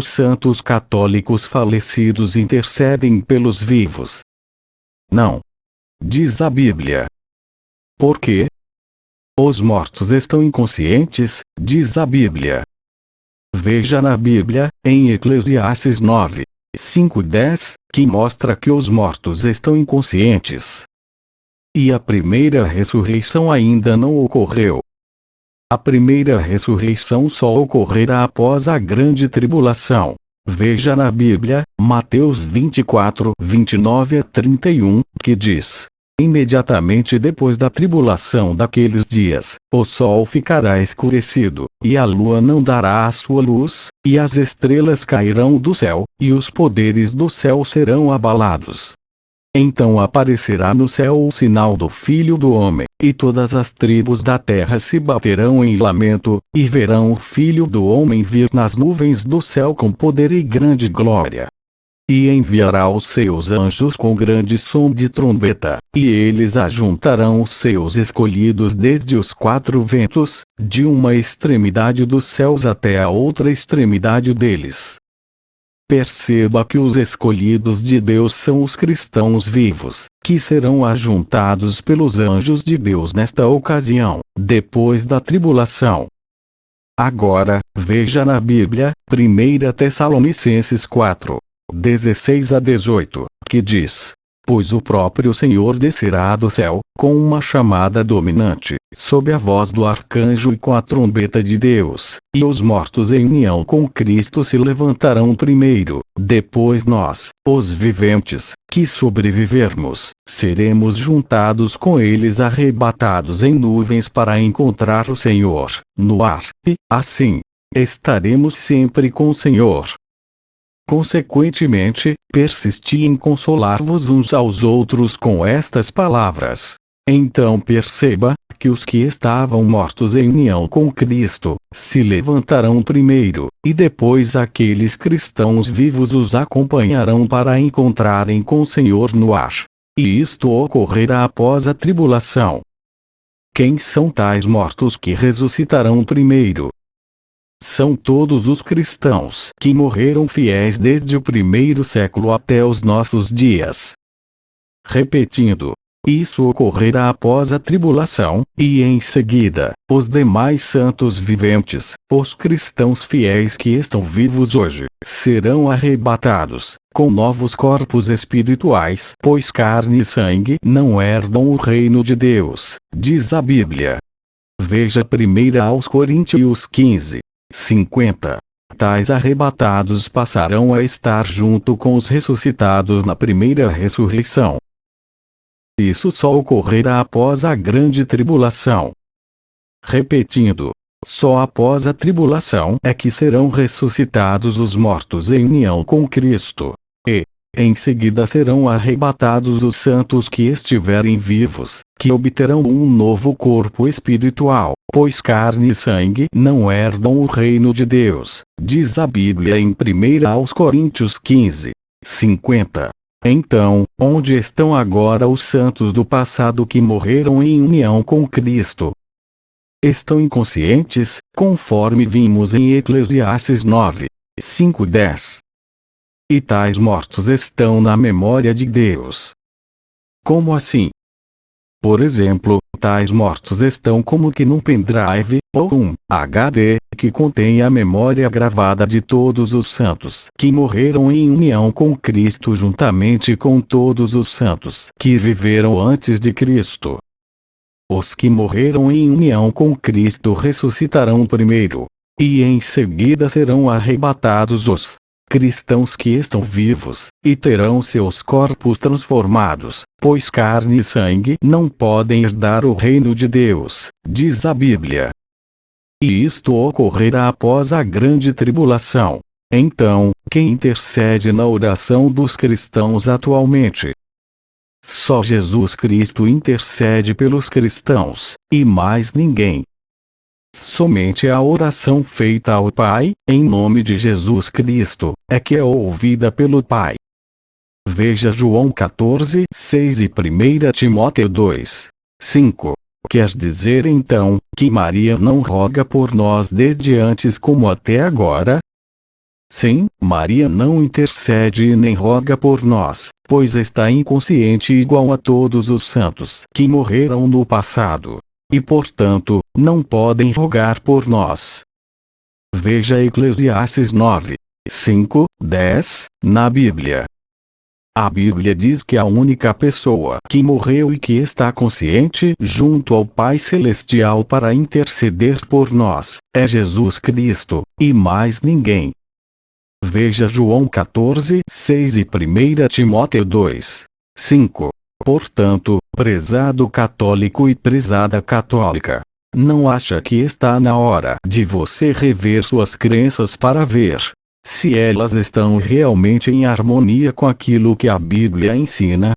Os santos católicos falecidos intercedem pelos vivos. Não. Diz a Bíblia. Por quê? Os mortos estão inconscientes, diz a Bíblia. Veja na Bíblia, em Eclesiastes 9, 5 e 10, que mostra que os mortos estão inconscientes. E a primeira ressurreição ainda não ocorreu. A primeira ressurreição só ocorrerá após a grande tribulação. Veja na Bíblia, Mateus 24, 29 a 31, que diz: imediatamente depois da tribulação daqueles dias, o sol ficará escurecido, e a lua não dará a sua luz, e as estrelas cairão do céu, e os poderes do céu serão abalados. Então aparecerá no céu o sinal do Filho do Homem, e todas as tribos da terra se baterão em lamento, e verão o Filho do Homem vir nas nuvens do céu com poder e grande glória. E enviará os seus anjos com grande som de trombeta, e eles ajuntarão os seus escolhidos desde os quatro ventos, de uma extremidade dos céus até a outra extremidade deles. Perceba que os escolhidos de Deus são os cristãos vivos, que serão ajuntados pelos anjos de Deus nesta ocasião, depois da tribulação. Agora, veja na Bíblia, 1 Tessalonicenses 4, 16 a 18, que diz: pois o próprio Senhor descerá do céu, com uma chamada dominante, sob a voz do arcanjo e com a trombeta de Deus, e os mortos em união com Cristo se levantarão primeiro, depois nós, os viventes, que sobrevivermos, seremos juntados com eles arrebatados em nuvens para encontrar o Senhor, no ar, e, assim, estaremos sempre com o Senhor. Consequentemente, persisti em consolar-vos uns aos outros com estas palavras. Então perceba, que os que estavam mortos em união com Cristo, se levantarão primeiro, e depois aqueles cristãos vivos os acompanharão para encontrarem com o Senhor no ar. E isto ocorrerá após a tribulação. Quem são tais mortos que ressuscitarão primeiro? São todos os cristãos que morreram fiéis desde o primeiro século até os nossos dias. Repetindo, isso ocorrerá após a tribulação, e em seguida, os demais santos viventes, os cristãos fiéis que estão vivos hoje, serão arrebatados, com novos corpos espirituais, pois carne e sangue não herdam o reino de Deus, diz a Bíblia. Veja 1 aos Coríntios 15. 50. Tais arrebatados passarão a estar junto com os ressuscitados na primeira ressurreição. Isso só ocorrerá após a grande tribulação. Repetindo, só após a tribulação é que serão ressuscitados os mortos em união com Cristo. E, em seguida serão arrebatados os santos que estiverem vivos, que obterão um novo corpo espiritual, pois carne e sangue não herdam o reino de Deus, diz a Bíblia em 1 aos Coríntios 15, 50. Então, onde estão agora os santos do passado que morreram em união com Cristo? Estão inconscientes, conforme vimos em Eclesiastes 9, 5 e 10. E tais mortos estão na memória de Deus. Como assim? Por exemplo, tais mortos estão como que num pendrive, ou um HD, que contém a memória gravada de todos os santos que morreram em união com Cristo juntamente com todos os santos que viveram antes de Cristo. Os que morreram em união com Cristo ressuscitarão primeiro, e em seguida serão arrebatados os cristãos que estão vivos, e terão seus corpos transformados, pois carne e sangue não podem herdar o reino de Deus, diz a Bíblia. E isto ocorrerá após a grande tribulação. Então, quem intercede na oração dos cristãos atualmente? Só Jesus Cristo intercede pelos cristãos, e mais ninguém. Somente a oração feita ao Pai, em nome de Jesus Cristo, é que é ouvida pelo Pai. Veja João 14, 6 e 1 Timóteo 2, 5. Quer dizer então, que Maria não roga por nós desde antes como até agora? Sim, Maria não intercede nem roga por nós, pois está inconsciente igual a todos os santos que morreram no passado. E portanto, não podem rogar por nós. Veja Eclesiastes 9, 5, 10, na Bíblia. A Bíblia diz que a única pessoa que morreu e que está consciente junto ao Pai Celestial para interceder por nós, é Jesus Cristo, e mais ninguém. Veja João 14, 6 e 1 Timóteo 2, 5. Portanto, prezado católico e prezada católica, não acha que está na hora de você rever suas crenças para ver se elas estão realmente em harmonia com aquilo que a Bíblia ensina?